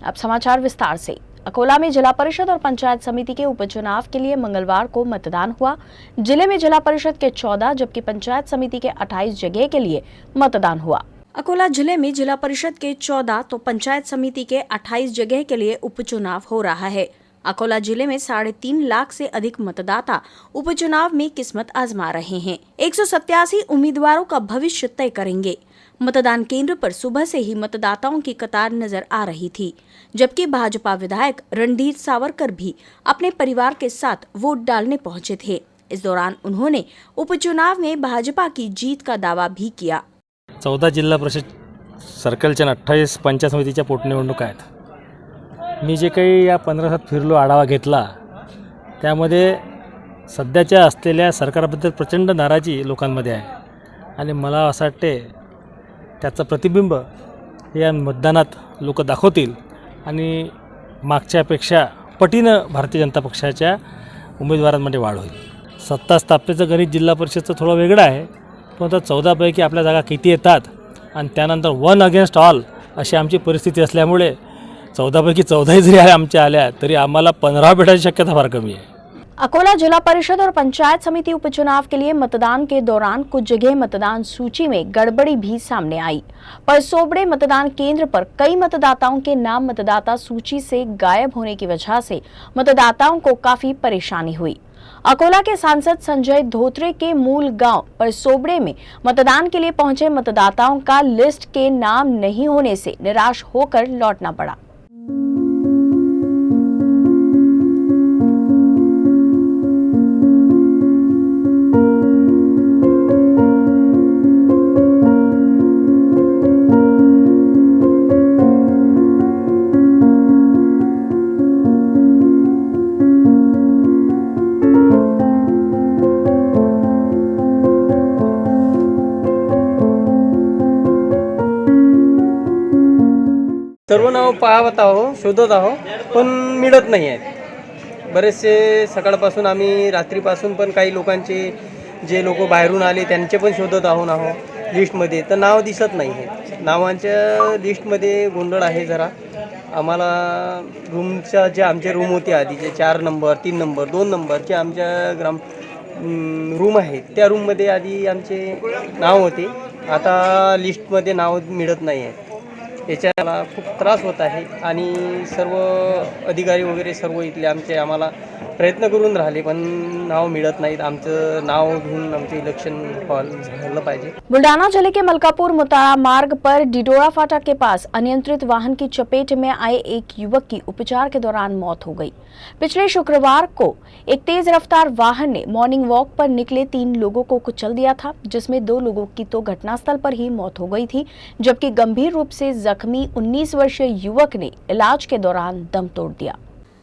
अब समाचार विस्तार से। अकोला में जिला परिषद और पंचायत समिति के उपचुनाव के लिए मंगलवार को मतदान हुआ। जिले में जिला परिषद के 14 जबकि पंचायत समिति के 28 जगह के लिए मतदान हुआ। अकोला जिले में जिला परिषद के 14 तो पंचायत समिति के 28 जगह के लिए उपचुनाव हो रहा है। अकोला जिले में 3.5 लाख से अधिक मतदाता उपचुनाव में किस्मत आजमा रहे हैं। 187 उम्मीदवारों का भविष्य तय करेंगे। मतदान केंद्र पर सुबह से ही मतदाताओं की कतार नजर आ रही थी, जबकि भाजपा विधायक रणधीर सावरकर भी अपने परिवार के साथ वोट डालने पहुंचे थे। इस दौरान उन्होंने उपचुनाव में भाजपा की जीत का दावा भी किया। 14 जिल्हा परिषद सर्कलच्या 28 पंचायत समितीच्या पोटनिवडणुका आहेत। मी जे काही या 15 दिवसात फिरलो, आढावा घेतला, त्यामध्ये सध्याच्या असलेल्या सरकारबद्दल प्रचंड नाराजी लोकांमध्ये आहे आणि मला असं वाटते त्याचं प्रतिबिंब या मतदानात लोक दाखवतील आणि मागच्यापेक्षा पटीनं भारतीय जनता पक्षाच्या उमेदवारांमध्ये वाढ होईल। सत्ता स्थापनेचं गणित जिल्हा परिषदचं थोडं वेगळं आहे, पण आता 14 पैकी आपल्या जागा किती येतात आणि त्यानंतर 1 अगेन्स्ट ऑल अशी आमची परिस्थिती असल्यामुळे 14 पैकी 14 जरी आमच्या आल्या तरी आम्हाला 15 भेटायची शक्यता फार कमी आहे। अकोला जिला परिषद और पंचायत समिति उपचुनाव के लिए मतदान के दौरान कुछ जगह मतदान सूची में गड़बड़ी भी सामने आई। परसोबड़े मतदान केंद्र पर कई मतदाताओं के नाम मतदाता सूची से गायब होने की वजह से मतदाताओं को काफी परेशानी हुई। अकोला के सांसद संजय धोत्रे के मूल गांव परसोबड़े में मतदान के लिए पहुंचे मतदाताओं का लिस्ट के नाम नहीं होने से निराश होकर लौटना पड़ा। सर्व नाव पाहत आहो, शोधत आहो, पण मिळत नाही आहेत। बरेचसे सकाळपासून आम्ही रात्रीपासून पण काही लोकांचे जे लोक बाहेरून आले त्यांचे पण शोधत आहो लिस्टमध्ये, तर नाव दिसत नाही आहेत। नावांच्या लिस्टमध्ये गोंधळ आहे जरा। आम्हाला रूमच्या जे आमचे रूम होते आधीचे 4 नंबर 3 नंबर 2 नंबरचे आमच्या रूम आहेत, त्या रूममध्ये आधी आमचे नाव होते, आता लिस्टमध्ये नाव मिळत नाही आहे। याच्याला खूप त्रास होत आहे आणि सर्व अधिकारी वगैरे सर्व इथले आमचे आम्हाला प्रयत्न करून राहिले, पण नाव मिळत नाहीत। आमचं नाव घेऊन आमचं इलेक्शन झालं पाहिजे। बुल्ढाना जिले के मलकापुर मुतारा मार्ग पर डिडोरा फाटक के पास अनियंत्रित वाहन की चपेट में आए एक युवक की उपचार के दौरान मौत हो गई। पिछले शुक्रवार को एक तेज रफ्तार वाहन ने मॉर्निंग वॉक पर निकले 3 लोगों को कुचल दिया था, जिसमें 2 लोगों की तो घटनास्थल पर ही मौत हो गई थी, जबकि गंभीर रूप से जख्मी 19 वर्षीय युवक ने इलाज के दौरान दम तोड़ दिया।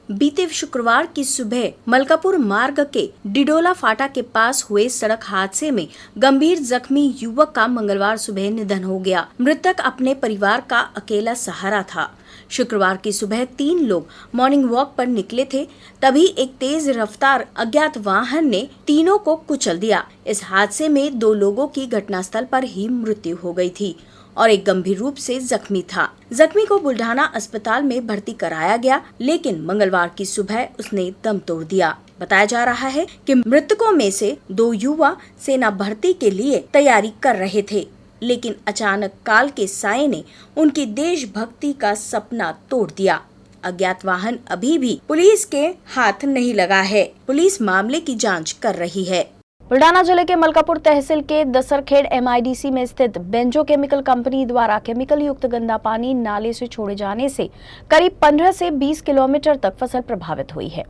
बीते शुक्रवार की सुबह मलकापुर मार्ग के डिडोला फाटा के पास हुए सड़क हादसे में गंभीर जख्मी युवक का मंगलवार सुबह निधन हो गया। मृतक अपने परिवार का अकेला सहारा था। शुक्रवार की सुबह 3 लोग मॉर्निंग वॉक पर निकले थे, तभी एक तेज रफ्तार अज्ञात वाहन ने तीनों को कुचल दिया। इस हादसे में 2 लोगों की घटनास्थल पर ही मृत्यु हो गई थी और एक गंभीर रूप से जख्मी था। जख्मी को बुल्ढाना अस्पताल में भर्ती कराया गया, लेकिन मंगलवार की सुबह उसने दम तोड़ दिया। बताया जा रहा है कि मृतकों में से 2 युवा सेना भर्ती के लिए तैयारी कर रहे थे, लेकिन अचानक काल के साये ने उनकी देशभक्ति का सपना तोड़ दिया। अज्ञात वाहन अभी भी पुलिस के हाथ नहीं लगा है। पुलिस मामले की जांच कर रही है। बुल्ढाना जिले के मलकापुर तहसील के दसरखेड़ MIDC में स्थित बेंजो केमिकल कंपनी द्वारा केमिकल युक्त गंदा पानी नाले से छोड़े जाने से करीब 15 से 20 किलोमीटर तक फसल प्रभावित हुई है,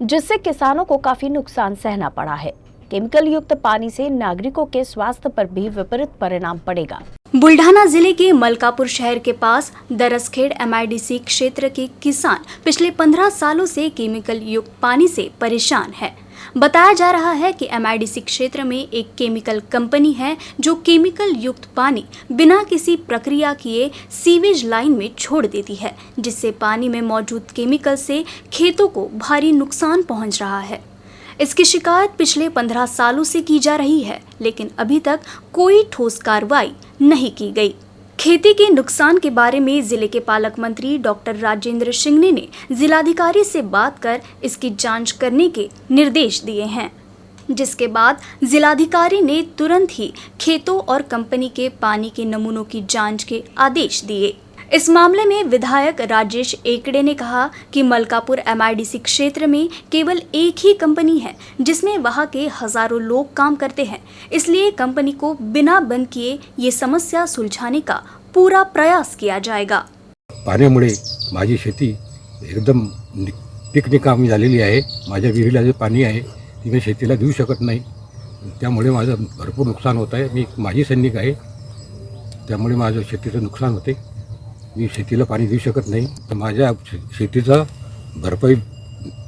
जिससे किसानों को काफी नुकसान सहना पड़ा है। केमिकल युक्त पानी से नागरिकों के स्वास्थ्य पर भी विपरीत परिणाम पड़ेगा। बुल्ढाना जिले के मलकापुर शहर के पास दरसखेड़ MIDC क्षेत्र के किसान पिछले 15 सालों से केमिकल युक्त पानी से परेशान है। बताया जा रहा है कि MIDC क्षेत्र में एक केमिकल कंपनी है जो केमिकल युक्त पानी बिना किसी प्रक्रिया किए सीवेज लाइन में छोड़ देती है, जिससे पानी में मौजूद केमिकल से खेतों को भारी नुकसान पहुंच रहा है। इसकी शिकायत पिछले 15 सालों से की जा रही है, लेकिन अभी तक कोई ठोस कार्रवाई नहीं की गई। खेती के नुकसान के बारे में जिले के पालक मंत्री डॉक्टर राजेंद्र शिंगने ने जिलाधिकारी से बात कर इसकी जांच करने के निर्देश दिए हैं, जिसके बाद जिलाधिकारी ने तुरंत ही खेतों और कंपनी के पानी के नमूनों की जांच के आदेश दिए। इस मामले में विधायक राजेश एकड़े ने कहा कि मलकापुर MIDC क्षेत्र में केवल एक ही कंपनी है जिसमें वहां के हजारों लोग काम करते हैं, इसलिए कंपनी को बिना बंद किए ये समस्या सुलझाने का पूरा प्रयास किया जाएगा। पाण्यामुळे माझी शेती एकदम पिकनिकामी झालेली आहे। माझ्या विहिरीला जे पाणी आहे ते मी शेतीला देऊ शकत नाही, त्यामुळे माझं भरपूर नुकसान होत आहे। मी माझी सैनिक आहे, त्यामुळे माझं शेतीचं नुकसान होते। मी शेतीला पाणी देऊ शकत नाही, तर माझ्या शेतीचा भरपाई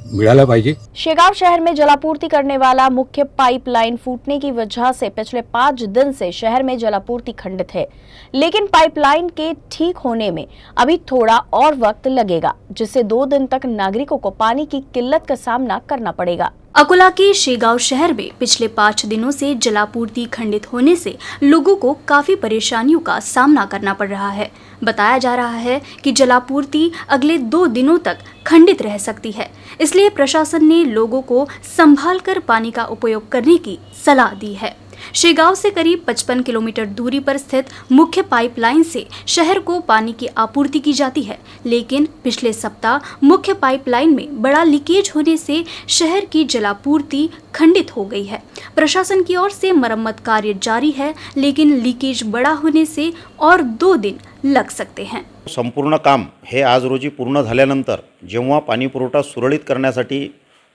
मिळाला पाहिजे। शेगांव शहर में जलापूर्ति करने वाला मुख्य पाइपलाइन फूटने की वजह से पिछले 5 दिन से शहर में जलापूर्ति खंडित है, लेकिन पाइपलाइन के ठीक होने में अभी थोड़ा और वक्त लगेगा, जिससे 2 दिन तक नागरिकों को पानी की किल्लत का सामना करना पड़ेगा। अकोला के शेगांव शहर में पिछले 5 दिनों से जलापूर्ति खंडित होने से लोगों को काफी परेशानियों का सामना करना पड़ रहा है। बताया जा रहा है कि जलापूर्ति अगले 2 दिनों तक खंडित रह सकती है, इसलिए प्रशासन ने लोगों को संभाल कर पानी का उपयोग करने की सलाह दी है। शेगांव से करीब 55 किलोमीटर दूरी पर स्थित मुख्य पाइपलाइन से शहर को पानी की आपूर्ति की जाती है, लेकिन पिछले सप्ताह मुख्य पाइपलाइन में बड़ा लीकेज होने से शहर की जलापूर्ति खंडित हो गई है। प्रशासन की ओर से मरम्मत कार्य जारी है, लेकिन लीकेज बड़ा होने से और 2 दिन लग सकते हैं। संपूर्ण काम हे आज रोजी पूर्ण झाल्यानंतर जेव्हा पाणी पुरवठा सुरळीत करण्यासाठी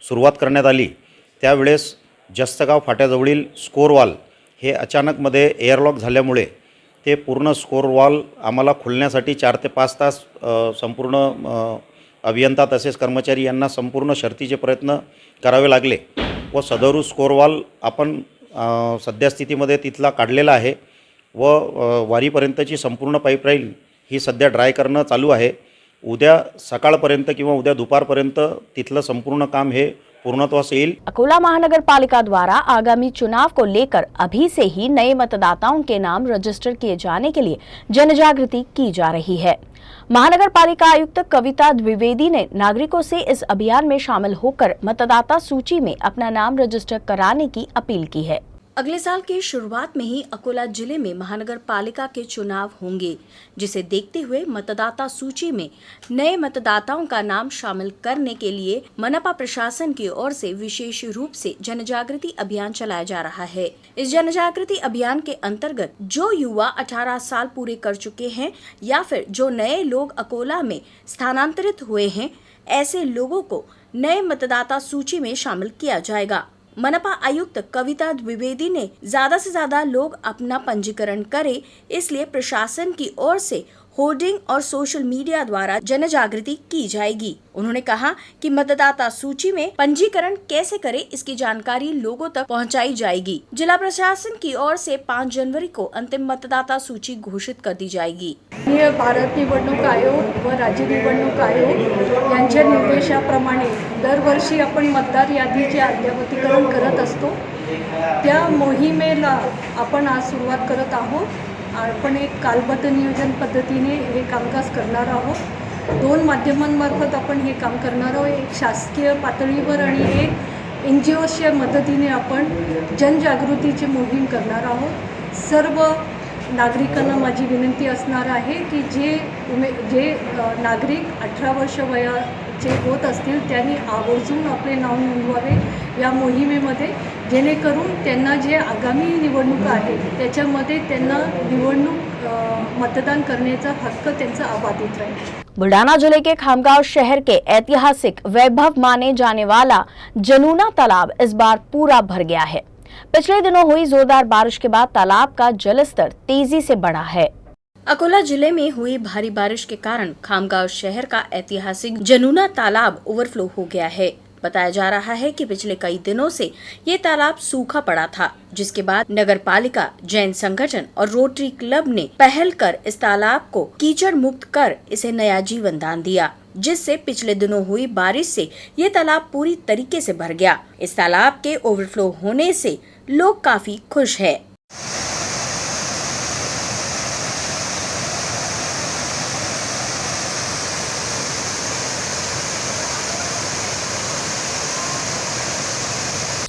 सुरुवात करण्यात आली, त्यावेळेस जस्तगाव फाट्याजवळील स्कोर वॉल हे अचानकमध्ये एअरलॉक झाल्यामुळे ते पूर्ण स्कोर वॉल आम्हाला खोलण्यासाठी 4 ते 5 तास संपूर्ण अभियंता तसेच कर्मचारी यांना संपूर्ण शर्तीचे प्रयत्न करावे लागले व सदरू स्कोर वॉल आपण सद्यस्थितीमध्ये तिथला काढलेला आहे व वारीपर्यंतची संपूर्ण पाईपलाईन ही सध्या ड्राय करणं चालू आहे। उद्या सकाळपर्यंत किंवा उद्या दुपारपर्यंत तिथलं संपूर्ण काम हे पूर्णत्वास येईल। अकोला महानगर पालिका द्वारा आगामी चुनाव को लेकर अभी से ही नए मतदाताओं के नाम रजिस्टर किए जाने के लिए जनजागृति की जा रही है। महानगर पालिका आयुक्त कविता द्विवेदी ने नागरिकों से इस अभियान में शामिल होकर मतदाता सूची में अपना नाम रजिस्टर कराने की अपील की है। अगले साल की शुरुआत में ही अकोला जिले में महानगर पालिका के चुनाव होंगे, जिसे देखते हुए मतदाता सूची में नए मतदाताओं का नाम शामिल करने के लिए मनपा प्रशासन की ओर से विशेष रूप से जनजागृति अभियान चलाया जा रहा है। इस जनजागृति अभियान के अंतर्गत जो युवा 18 साल पूरे कर चुके हैं या फिर जो नए लोग अकोला में स्थानांतरित हुए हैं, ऐसे लोगों को नए मतदाता सूची में शामिल किया जाएगा। मनपा आयुक्त कविता द्विवेदी ने ज्यादा से ज्यादा लोग अपना पंजीकरण करें, इसलिए प्रशासन की ओर से होर्डिंग और सोशल मीडिया द्वारा जनजागृति की जाएगी। उन्होंने कहा कि मतदाता सूची में पंजीकरण कैसे करें, इसकी जानकारी लोगों तक पहुंचाई जाएगी। जिला प्रशासन की ओर से 5 जनवरी को अंतिम मतदाता सूची घोषित कर दी जाएगी। भारत निवडणूक आयोग व राज्य निवडणूक आयोग यांच्या निर्देशाप्रमाणे दरवर्षी आपण मतदार यादीचे अद्ययावतीकरण करत असतो। त्या मोहिमेला आपण आज सुरुवात करत आहोत। आपण एक कालबद्ध नियोजन पद्धतीने हे कामकाज करणार आहोत। 2 माध्यमांमार्फत आपण हे काम करणार आहोत, एक शासकीय पातळीवर आणि एक NGOच्या मदतीने आपण जनजागृतीची मोहीम करणार आहोत। सर्व नागरिकांना माझी विनंती असणार आहे की जे नागरिक 18 वर्ष वयाचे होत असतील त्यांनी आवर्जून आपले नाव नोंदवावे या मोहिमेमध्ये, जेणेकरून त्यांना जे आगामी निवडणूक आहे त्याच्यामध्ये त्यांना मतदान करण्याचा हक्क त्यांचा अबाधित राहील। बुल्डाना जिले के खामगांव शहर के ऐतिहासिक वैभव माने जाने वाला जनूना तालाब इस बार पूरा भर गया है। पिछले दिनों हुई जोरदार बारिश के बाद तालाब का जलस्तर तेजी से बढ़ा है। अकोला जिले में हुई भारी बारिश के कारण खामगांव शहर का ऐतिहासिक जनूना तालाब ओवरफ्लो हो गया है। बताया जा रहा है कि पिछले कई दिनों से ये तालाब सूखा पड़ा था, जिसके बाद नगर पालिका, जैन संगठन और रोटरी क्लब ने पहल कर इस तालाब को कीचड़ मुक्त कर इसे नया जीवन दान दिया, जिससे पिछले दिनों हुई बारिश से ये तालाब पूरी तरीके से भर गया। इस तालाब के ओवरफ्लो होने से लोग काफी खुश है।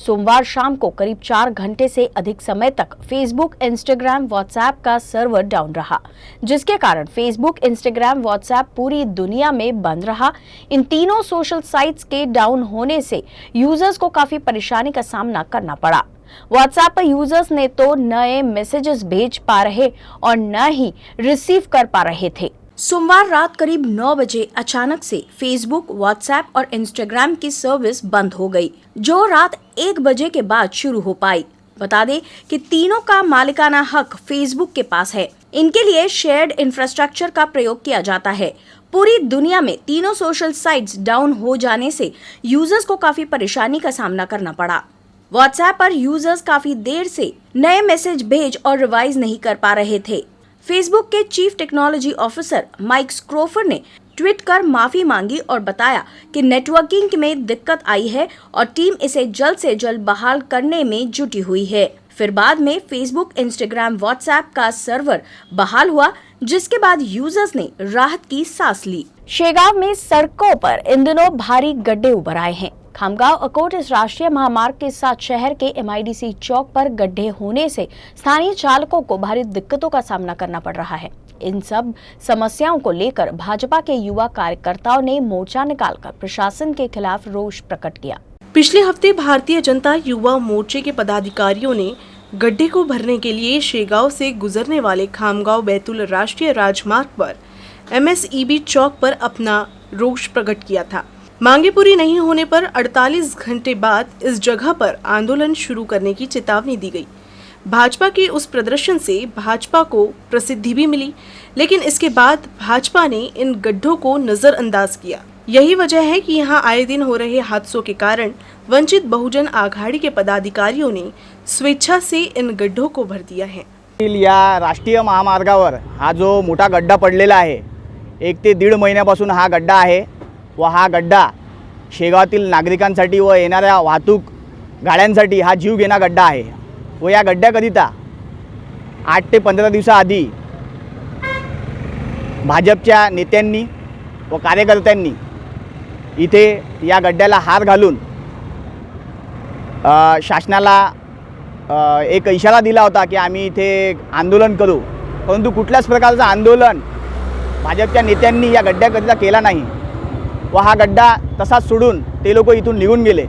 सोमवार शाम को करीब 4 घंटे से अधिक समय तक फेसबुक, इंस्टाग्राम, व्हाट्सएप का सर्वर डाउन रहा, जिसके कारण फेसबुक, इंस्टाग्राम, व्हाट्सएप पूरी दुनिया में बंद रहा। इन तीनों सोशल साइट्स के डाउन होने से यूजर्स को काफी परेशानी का सामना करना पड़ा। व्हाट्सएप पर यूजर्स ने तो नए मैसेजेस भेज पा रहे और न ही रिसीव कर पा रहे थे। सोमवार रात करीब 9 बजे अचानक से फेसबुक, व्हाट्सएप और इंस्टाग्राम की सर्विस बंद हो गई, जो रात 1 बजे के बाद शुरू हो पाई। बता दें कि तीनों का मालिकाना हक फेसबुक के पास है। इनके लिए शेयर्ड इंफ्रास्ट्रक्चर का प्रयोग किया जाता है। पूरी दुनिया में तीनों सोशल साइट्स डाउन हो जाने से यूजर्स को काफी परेशानी का सामना करना पड़ा। व्हाट्सएप पर यूजर्स काफी देर से नए मैसेज भेज और रिवाइज नहीं कर पा रहे थे। फेसबुक के चीफ टेक्नोलॉजी ऑफिसर माइक स्क्रोफर ने ट्वीट कर माफी मांगी और बताया कि नेटवर्किंग में दिक्कत आई है और टीम इसे जल्द से जल्द बहाल करने में जुटी हुई है। फिर बाद में फेसबुक, इंस्टाग्राम, व्हाट्सएप का सर्वर बहाल हुआ, जिसके बाद यूजर्स ने राहत की सांस ली। शेगांव में सड़कों पर इन दिनों भारी गड्ढे उभर आए हैं। खामगांव अकोट इस राष्ट्रीय महामार्ग के साथ शहर के MIDC चौक पर गड्ढे होने से स्थानीय चालकों को भारी दिक्कतों का सामना करना पड़ रहा है। इन सब समस्याओं को लेकर भाजपा के युवा कार्यकर्ताओं ने मोर्चा निकालकर प्रशासन के खिलाफ रोष प्रकट किया। पिछले हफ्ते भारतीय जनता युवा मोर्चे के पदाधिकारियों ने गड्ढे को भरने के लिए शेगांव से गुजरने वाले खामगांव बैतूल राष्ट्रीय राजमार्ग पर MSEB चौक पर अपना रोष प्रकट किया था। मांगे पूरी नहीं होने पर 48 घंटे बाद इस जगह पर आंदोलन शुरू करने की चेतावनी दी गई। भाजपा के उस प्रदर्शन से भाजपा को प्रसिद्धि भी मिली, लेकिन इसके बाद भाजपा ने इन गड्ढों को नजरअंदाज किया। यही वजह है कि यहां आए दिन हो रहे हादसों के कारण वंचित बहुजन आघाड़ी के पदाधिकारियों ने स्वेच्छा से इन गड्ढों को भर दिया है। या राष्ट्रीय महामार्गावर हा जो मोठा गड्ढा पडलेला आहे, 1 ते 1.5 महिन्यापासून हा गड्ढा आहे व हा गड्ढा शेगावातील नागरिकांसाठी व येणाऱ्या वाहतूक गाड्यांसाठी हा जीव घेणा गड्ढा आहे व या गड्ढ्याकरिता 8 ते 15 दिवसाआधी भाजपच्या नेत्यांनी व कार्यकर्त्यांनी इथे या गड्ढ्याला हार घालून शासनाला एक इशारा दिला होता की आम्ही इथे आंदोलन करू, परंतु कुठल्याच प्रकारचं आंदोलन भाजपच्या नेत्यांनी या गड्ढ्याकरिता केला नाही व हा गड्ढा तसाच सोडून ते लोक इथून निघून गेले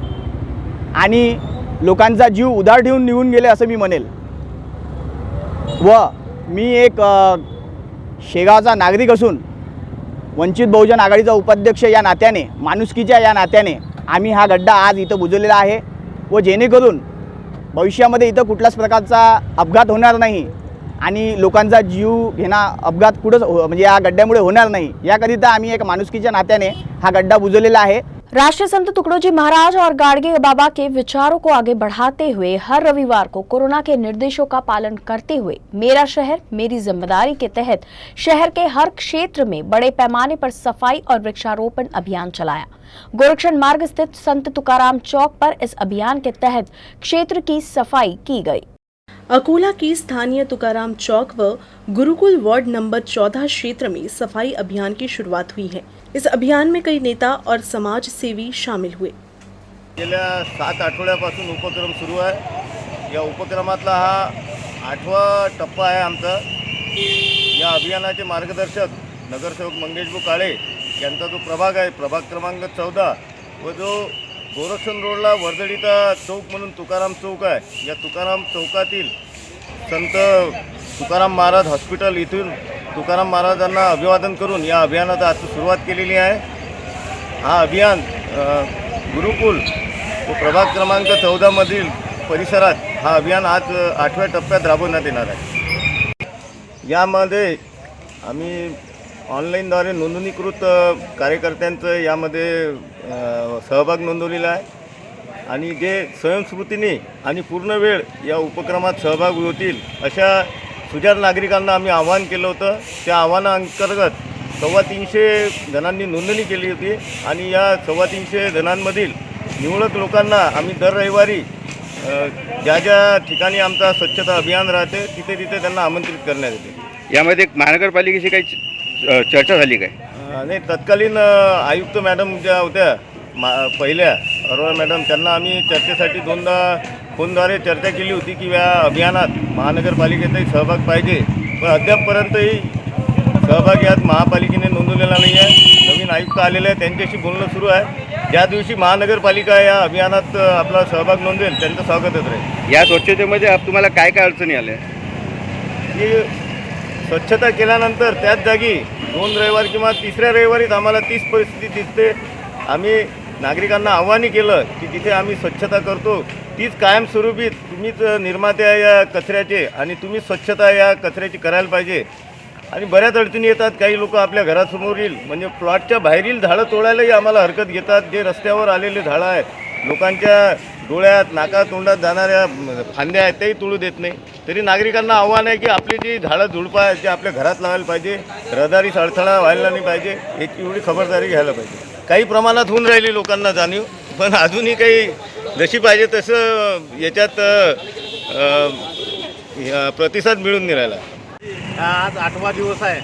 आणि लोकांचा जीव उधार ठेवून निघून गेले असं मी म्हणेल। व मी एक शेगावचा नागरिक असून वंचित बहुजन आघाडीचा उपाध्यक्ष या नात्याने, माणुसकीच्या या नात्याने आम्ही हा गड्ढा आज इथं बुजवलेला आहे व जेणेकरून भविष्यामध्ये इथं कुठल्याच प्रकारचा अपघात होणार नाही आणि लोकांचा जीव घेणा अपघात कुठंच म्हणजे या गड्ढ्यामुळे होणार नाही, याकरिता आम्ही एक माणुसकीच्या नात्याने हा गड्ढा बुजवलेला आहे। राष्ट्रीय संत तुकडोजी महाराज और गाडगे बाबा के विचारों को आगे बढ़ाते हुए हर रविवार को कोरोना के निर्देशों का पालन करते हुए मेरा शहर मेरी जिम्मेदारी के तहत शहर के हर क्षेत्र में बड़े पैमाने पर सफाई और वृक्षारोपण अभियान चलाया। गोरक्षण मार्ग स्थित संत तुकाराम चौक पर इस अभियान के तहत क्षेत्र की सफाई की गई। अकोला की स्थानीय तुकाराम चौक व गुरुकुल वार्ड नंबर 14 क्षेत्र में सफाई अभियान की शुरुआत हुई है। इस अभियान में कई नेता और समाज सेवी शामिल हुए। गेल्या 7 आठवड्यापासून उपक्रम सुरू आहे। या उपक्रमातला हा 8वा टप्पा आहे आमचा। या अभियानाचे मार्गदर्शक नगरसेवक मंगेशभाऊ काळे यांचा जो प्रभाग आहे, प्रभाग क्रमांक 14 व जो गोरक्षण रोडला वर्दळीचा चौक म्हणून तुकाराम चौक आहे, या तुकाराम चौकातील संत तुकाराम महाराज हॉस्पिटल इथून तुकाराम महाराजांना अभिवादन करून या अभियानाचा आज सुरुवात केलेली आहे। हा अभियान गुरुकुल व प्रभाग क्रमांक 14 मधील परिसरात हा अभियान आज 8व्या टप्प्यात राबवण्यात येणार आहे। यामध्ये आम्ही ऑनलाईनद्वारे नोंदणीकृत कार्यकर्त्यांचं यामध्ये सहभाग नोंदवलेला आहे आणि जे स्वयंस्फूर्तीने आणि पूर्ण वेळ या उपक्रमात सहभागी होतील अशा सुजाण नागरिकांना आम्ही आवाहन केलं होतं। त्या आव्हानाअंतर्गत 350 जणांनी नोंदणी केली होती आणि या 350 जणांमधील निवडक लोकांना आम्ही दर रविवारी ज्या ज्या ठिकाणी आमचा स्वच्छता अभियान राहते तिथे तिथे त्यांना आमंत्रित करण्यात येते। यामध्ये महानगरपालिकेशी काही चर्चा झाली काय? नाही, तत्कालीन आयुक्त मॅडम ज्या होत्या पहिल्या अरोरा मॅडम त्यांना आम्ही चर्चेसाठी दोनदा फोनद्वारे चर्चा केली होती की या अभियानात महानगरपालिकेचाही सहभाग पाहिजे, पण अद्यापपर्यंतही सहभाग यात महापालिकेने नोंदवलेला नाही आहे. नवीन आयुक्त आलेले आहे, त्यांच्याशी बोलणं सुरू आहे. ज्या दिवशी महानगरपालिका या अभियानात आपला सहभाग नोंदवेल त्यांचं स्वागतच राहील. या स्वच्छतेमध्ये तुम्हाला काय काय अडचणी आल्या? की स्वच्छता केल्यानंतर त्याच जागी 2 रविवार किंवा 3ऱ्या रविवारीच आम्हाला तीच परिस्थिती दिसते. आम्ही नागरिकांना आव्हान केलं की जिथे आम्ही स्वच्छता करतो तीच कायमस्वरूपी तुम्हीच निर्माते आहे या कचऱ्याचे आणि तुम्ही स्वच्छता या कचऱ्याची करायला पाहिजे. आणि बऱ्याच अडचणी येतात. काही लोक आपल्या घरासमोरील म्हणजे प्लॉटच्या बाहेरील झाडं तोडायलाही आम्हाला हरकत घेतात. जे रस्त्यावर आलेले झाडं आहेत, लोकांच्या डोळ्यात नाका तोंडात जाणाऱ्या फांद्या आहेत, तेही तोडू देत नाही. तरी नागरिकांना आव्हान आहे की आपली जी झाडं झुडपं आहेत ते आपल्या घरात लावायला पाहिजे, रहदारीस अडथळा व्हायला नाही पाहिजे, याची एवढी खबरदारी घ्यायला पाहिजे. काही प्रमाणात होऊन राहिली लोकांना जाणीव, पण अजूनही काही जशी पाहिजे तसं याच्यात प्रतिसाद मिळून नाही राहिला. आज 8वा दिवस आहे.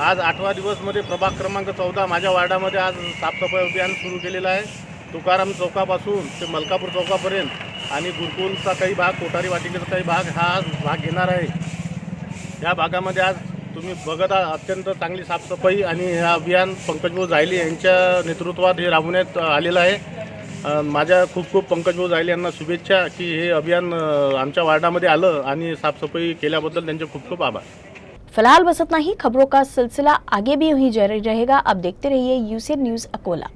आज 8वा दिवसमध्ये प्रभाग क्रमांक 14 माझ्या वार्डामध्ये आज साफसफाई अभियान सुरू केलेलं आहे. तुकाराम चौकापासून ते मलकापूर चौकापर्यंत आणि गुरुकुलचा काही भाग, कोठारी वाटिकेचा काही भाग हा आज भाग घेणार आहे. या भागामध्ये आज तुम्ही बघत आहात अत्यंत चांगली साफसफाई आणि हे अभियान पंकजभाऊ जायले यांच्या नेतृत्वात हे राबवण्यात आलेलं आहे. माझ्या खूप पंकजभाऊ जायले यांना शुभेच्छा की हे अभियान आमच्या वार्डामध्ये आलं आणि साफसफाई केल्याबद्दल त्यांचे खूप आभार. फिलहाल बस इतना ही. खबरों का सिलसिला आगे भी यूं ही जारी रहेगा. अब देखते रहिए यूसी न्यूज़ अकोला.